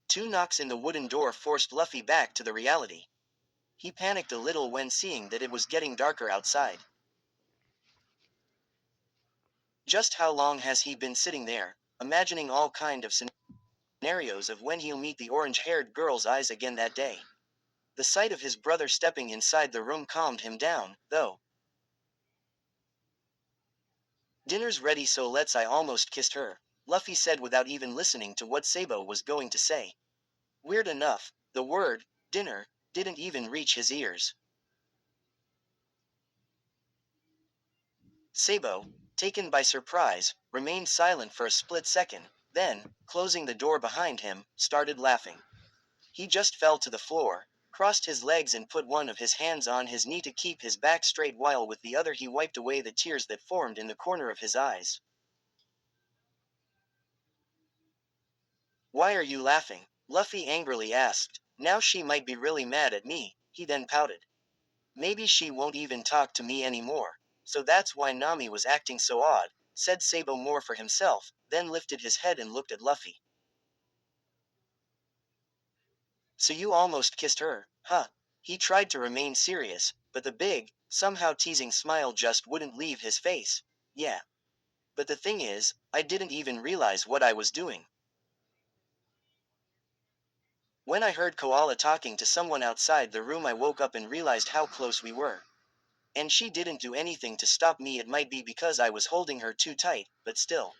Two knocks in the wooden door forced Luffy back to the reality. He panicked a little when seeing that it was getting darker outside. Just how long has he been sitting there, imagining all kind of scenarios of when he'll meet the orange-haired girl's eyes again that day? The sight of his brother stepping inside the room calmed him down, though. Dinner's ready, so I almost kissed her, Luffy said without even listening to what Sabo was going to say. Weird enough, the word, dinner, didn't even reach his ears. Sabo, taken by surprise, remained silent for a split second, then, closing the door behind him, started laughing. He just fell to the floor, crossed his legs and put one of his hands on his knee to keep his back straight while with the other he wiped away the tears that formed in the corner of his eyes. Why are you laughing? Luffy angrily asked. Now she might be really mad at me, he then pouted. Maybe she won't even talk to me anymore. So that's why Nami was acting so odd, said Sabo more for himself, then lifted his head and looked at Luffy. So you almost kissed her, huh? He tried to remain serious, but the big, somehow teasing smile just wouldn't leave his face. Yeah. But the thing is, I didn't even realize what I was doing. When I heard Koala talking to someone outside the room, I woke up and realized how close we were. And she didn't do anything to stop me. It might be because I was holding her too tight, but still.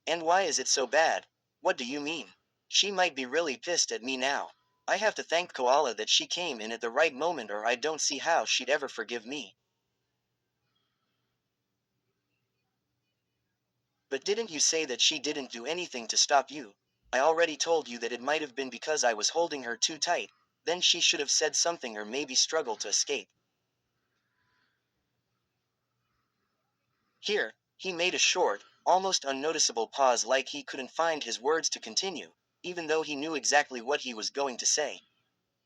And why is it so bad? What do you mean? She might be really pissed at me now. I have to thank Koala that she came in at the right moment, or I don't see how she'd ever forgive me. But didn't you say that she didn't do anything to stop you? I already told you that it might have been because I was holding her too tight. Then she should have said something or maybe struggled to escape. Here, he made a short, almost unnoticeable pause like he couldn't find his words to continue, even though he knew exactly what he was going to say.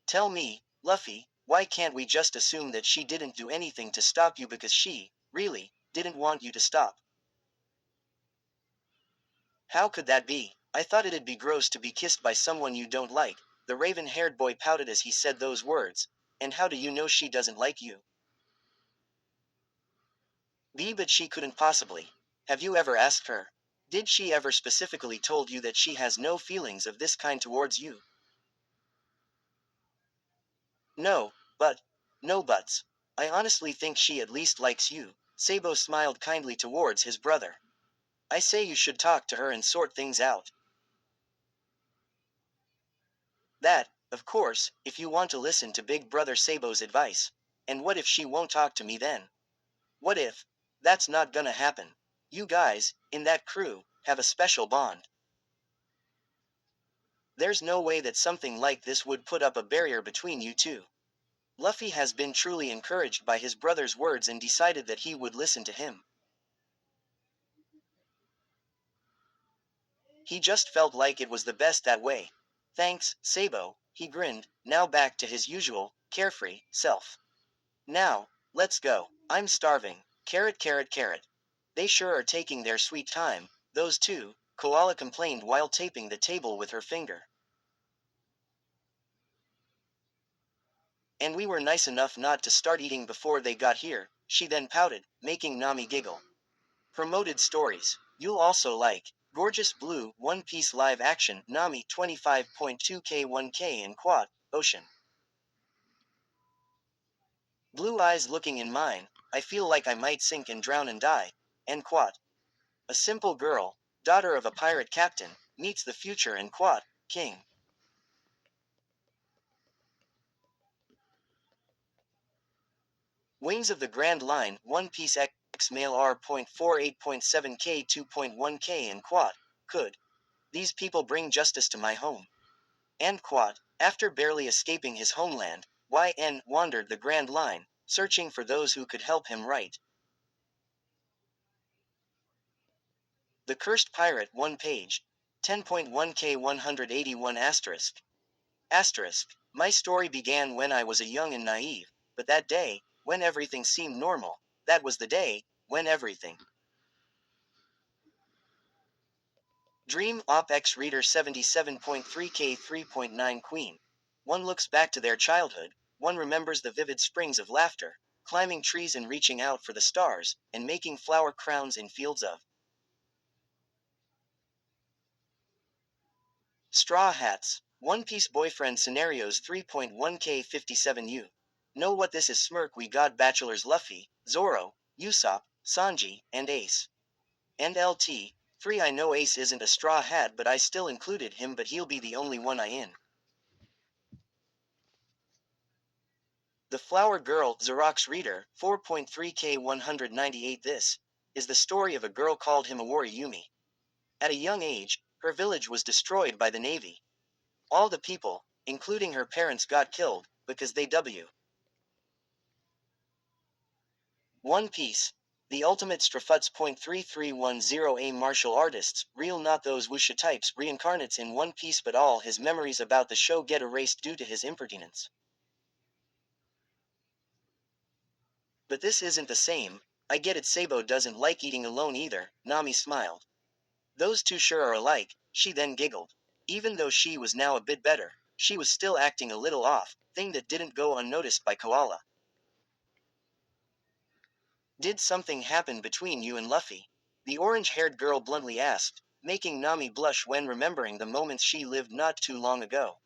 Tell me, Luffy, why can't we just assume that she didn't do anything to stop you because she, really, didn't want you to stop? How could that be? I thought it'd be gross to be kissed by someone you don't like. The raven-haired boy pouted as he said those words. And how do you know she doesn't like you? But she couldn't possibly. Have you ever asked her? Did she ever specifically told you that she has no feelings of this kind towards you? No, but. No buts. I honestly think she at least likes you. Sabo smiled kindly towards his brother. I say you should talk to her and sort things out. That, of course, if you want to listen to Big Brother Sabo's advice. And what if she won't talk to me then? What if? That's not gonna happen. You guys, in that crew, have a special bond. There's no way that something like this would put up a barrier between you two. Luffy has been truly encouraged by his brother's words and decided that he would listen to him. He just felt like it was the best that way. Thanks, Sabo, he grinned, now back to his usual, carefree, self. Now, let's go. I'm starving. Carrot, carrot, carrot. They sure are taking their sweet time, those two, Koala complained while taping the table with her finger. And we were nice enough not to start eating before they got here, she then pouted, making Nami giggle. Promoted stories. You'll also like Gorgeous Blue, One Piece live action, Nami 25.2K 1K and Quad, Ocean. Blue eyes looking in mine, I feel like I might sink and drown and die. And Quad. A simple girl, daughter of a pirate captain, meets the future and Quad, king. Wings of the Grand Line, One Piece X male R.48.7K 2.1K and Quad. Could these people bring justice to my home? And Quad, after barely escaping his homeland, YN wandered the Grand Line, searching for those who could help him right. The Cursed Pirate 1 page. 10.1K 181 asterisk. Asterisk. My story began when I was a young and naive, but that day, when everything seemed normal, that was the day, when everything Dream OpX Reader 77.3K 3.9 Queen. One looks back to their childhood, one remembers the vivid springs of laughter, climbing trees and reaching out for the stars, and making flower crowns in fields of straw hats. One Piece Boyfriend Scenarios 3.1K 57U. Know what this is? Smirk. We got bachelors Luffy, Zoro, Usopp, Sanji, and Ace. And LT. 3. I know Ace isn't a straw hat, but I still included him, but he'll be the only one I in. The Flower Girl, Xerox Reader, 4.3K 198. This is the story of a girl called Himawari Yumi. At a young age, her village was destroyed by the Navy. All the people, including her parents, got killed because they One Piece. The ultimate Strafuts.3310 A martial artists, real not those wuxia types, reincarnates in One Piece, but all his memories about the show get erased due to his impertinence. But this isn't the same. I get it. Sabo doesn't like eating alone either. Nami smiled. Those two sure are alike, she then giggled. Even though she was now a bit better, she was still acting a little off, thing that didn't go unnoticed by Koala. Did something happen between you and Luffy? The orange-haired girl bluntly asked, making Nami blush when remembering the moments she lived not too long ago.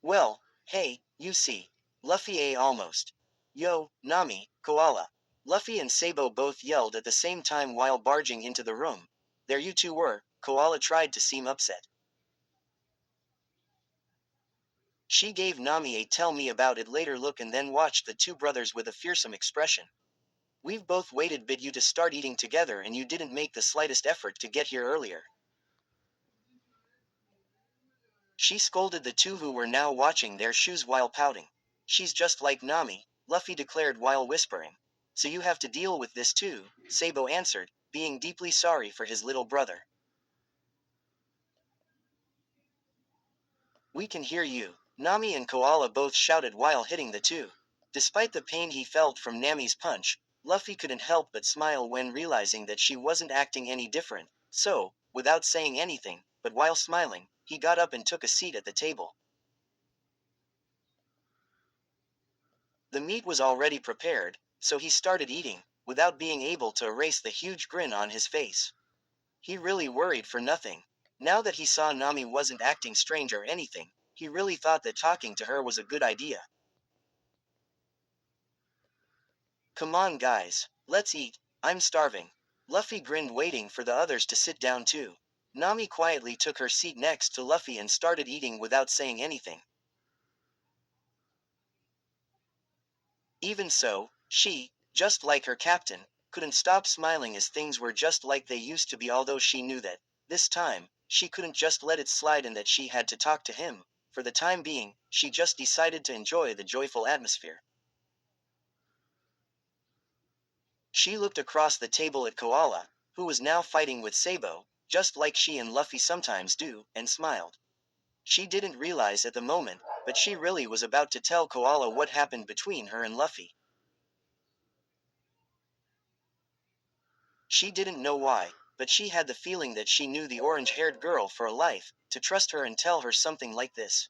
Well, hey, you see. Luffy almost. Yo, Nami, Koala. Luffy and Sabo both yelled at the same time while barging into the room. There you two were. Koala tried to seem upset. She gave Nami a tell me about it later look and then watched the two brothers with a fearsome expression. We've both waited bid you to start eating together and you didn't make the slightest effort to get here earlier. She scolded the two who were now watching their shoes while pouting. She's just like Nami, Luffy declared while whispering. So you have to deal with this too, Sabo answered, being deeply sorry for his little brother. We can hear you, Nami and Koala both shouted while hitting the two. Despite the pain he felt from Nami's punch, Luffy couldn't help but smile when realizing that she wasn't acting any different, so, without saying anything, but while smiling, he got up and took a seat at the table. The meat was already prepared, so he started eating, without being able to erase the huge grin on his face. He really worried for nothing. Now that he saw Nami wasn't acting strange or anything, he really thought that talking to her was a good idea. Come on guys, let's eat, I'm starving. Luffy grinned, waiting for the others to sit down too. Nami quietly took her seat next to Luffy and started eating without saying anything. Even so, she, just like her captain, couldn't stop smiling as things were just like they used to be, although she knew that, this time, she couldn't just let it slide and that she had to talk to him. For the time being, she just decided to enjoy the joyful atmosphere. She looked across the table at Koala, who was now fighting with Sabo, just like she and Luffy sometimes do, and smiled. She didn't realize at the moment, but she really was about to tell Koala what happened between her and Luffy. She didn't know why, but she had the feeling that she knew the orange-haired girl for a life, to trust her and tell her something like this.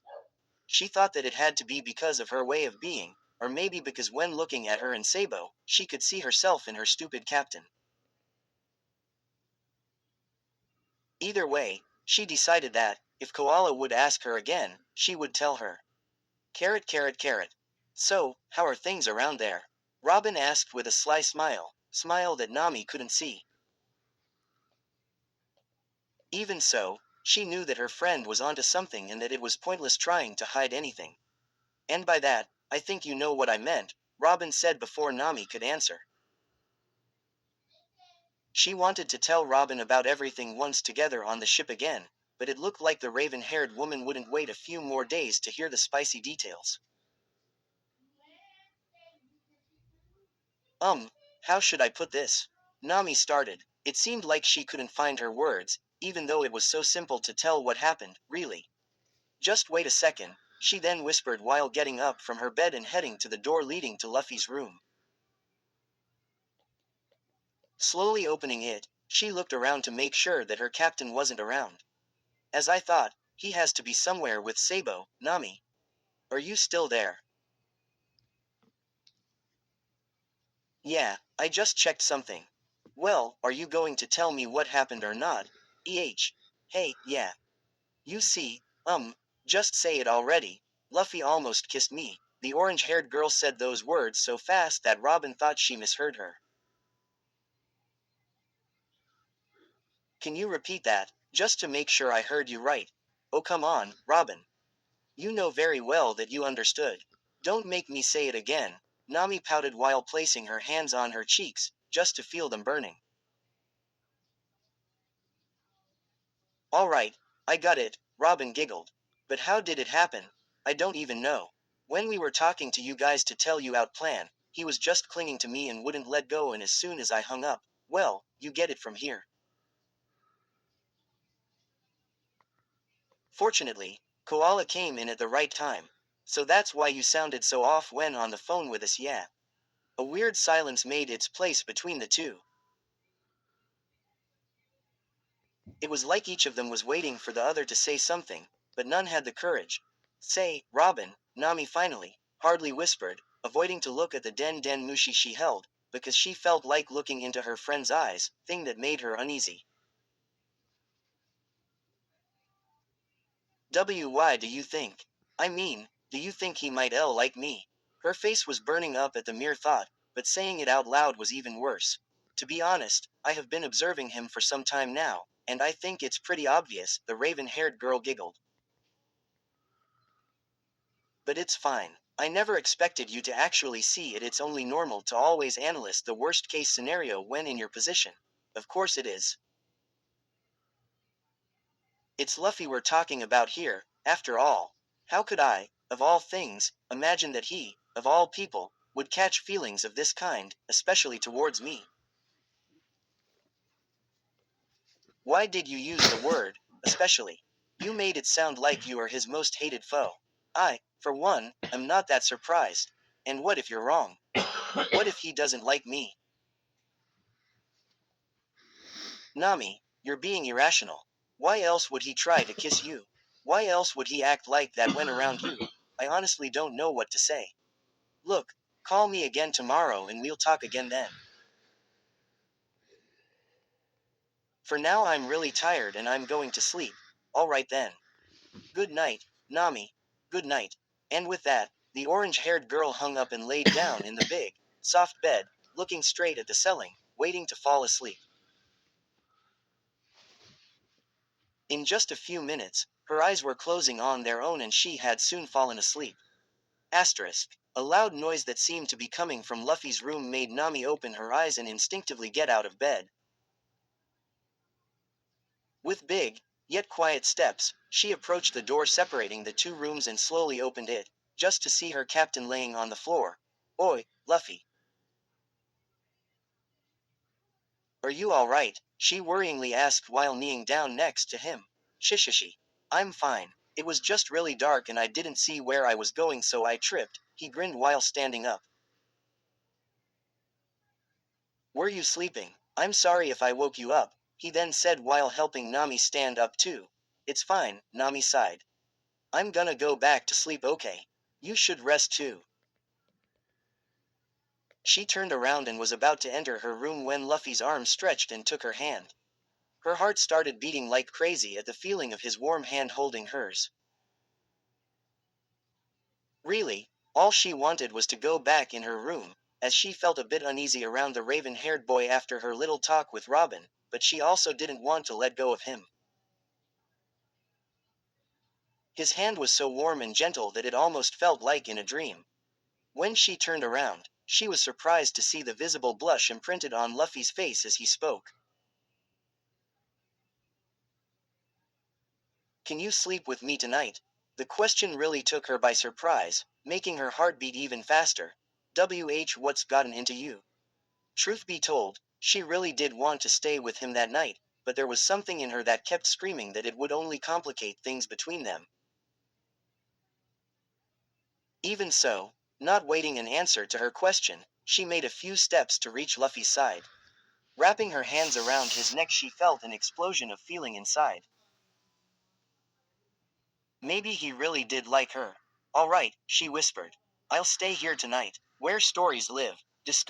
She thought that it had to be because of her way of being, or maybe because when looking at her and Sabo, she could see herself in her stupid captain. Either way, she decided that, if Koala would ask her again, she would tell her. Carrot carrot carrot. So, how are things around there? Robin asked with a sly smile that Nami couldn't see. Even so, she knew that her friend was onto something and that it was pointless trying to hide anything. And by that, I think you know what I meant, Robin said before Nami could answer. She wanted to tell Robin about everything once together on the ship again, but it looked like the raven-haired woman wouldn't wait a few more days to hear the spicy details. How should I put this? Nami started. It seemed like she couldn't find her words, even though it was so simple to tell what happened, really. Just wait a second, she then whispered while getting up from her bed and heading to the door leading to Luffy's room. Slowly opening it, She looked around to make sure that her captain wasn't around. As I thought, he has to be somewhere with Sabo. Nami, are you still there? Yeah, I just checked something. Well, are you going to tell me what happened or not? Hey, yeah. You see, just say it already. Luffy almost kissed me. The orange-haired girl said those words so fast that Robin thought she misheard her. Can you repeat that, just to make sure I heard you right? Oh come on, Robin. You know very well that you understood. Don't make me say it again. Nami pouted while placing her hands on her cheeks, just to feel them burning. All right, I got it, Robin giggled. But how did it happen? I don't even know. When we were talking to you guys to tell you out plan, he was just clinging to me and wouldn't let go, and as soon as I hung up, well, you get it from here. Fortunately, Koala came in at the right time. So that's why you sounded so off when on the phone with us, yeah. A weird silence made its place between the two. It was like each of them was waiting for the other to say something, but none had the courage. Say, Robin, Nami finally, hardly whispered, avoiding to look at the Den Den Mushi she held, because she felt like looking into her friend's eyes, thing that made her uneasy. Why do you think? I mean, do you think he might like me? Her face was burning up at the mere thought, but saying it out loud was even worse. To be honest, I have been observing him for some time now, and I think it's pretty obvious, the raven-haired girl giggled. But it's fine. I never expected you to actually see it. It's only normal to always analyze the worst case scenario when in your position. Of course it is. It's Luffy we're talking about here, after all. How could I, of all things, imagine that he, of all people, would catch feelings of this kind, especially towards me? Why did you use the word, especially? You made it sound like you are his most hated foe. I, for one, am not that surprised. And what if you're wrong? What if he doesn't like me? Nami, you're being irrational. Why else would he try to kiss you? Why else would he act like that when around you? I honestly don't know what to say. Look, call me again tomorrow and we'll talk again then. For now I'm really tired and I'm going to sleep. Alright then. Good night, Nami. Good night. And with that, the orange-haired girl hung up and laid down in the big, soft bed, looking straight at the ceiling, waiting to fall asleep. In just a few minutes, her eyes were closing on their own and she had soon fallen asleep. Asterisk. A loud noise that seemed to be coming from Luffy's room made Nami open her eyes and instinctively get out of bed. With big, yet quiet steps, she approached the door separating the two rooms and slowly opened it, just to see her captain laying on the floor. Oi, Luffy. Are you alright? She worryingly asked while kneeling down next to him. Shishishi. I'm fine. It was just really dark and I didn't see where I was going so I tripped, he grinned while standing up. Were you sleeping? I'm sorry if I woke you up, he then said while helping Nami stand up too. It's fine, Nami sighed. I'm gonna go back to sleep, okay? You should rest too. She turned around and was about to enter her room when Luffy's arm stretched and took her hand. Her heart started beating like crazy at the feeling of his warm hand holding hers. Really, all she wanted was to go back in her room, as she felt a bit uneasy around the raven-haired boy after her little talk with Robin, but she also didn't want to let go of him. His hand was so warm and gentle that it almost felt like in a dream. When she turned around, she was surprised to see the visible blush imprinted on Luffy's face as he spoke. Can you sleep with me tonight? The question really took her by surprise, making her heart beat even faster. What's gotten into you? Truth be told, she really did want to stay with him that night, but there was something in her that kept screaming that it would only complicate things between them. Even so, not waiting an answer to her question, she made a few steps to reach Luffy's side. Wrapping her hands around his neck, she felt an explosion of feeling inside. Maybe he really did like her. All right, she whispered. I'll stay here tonight. Where stories live. Discover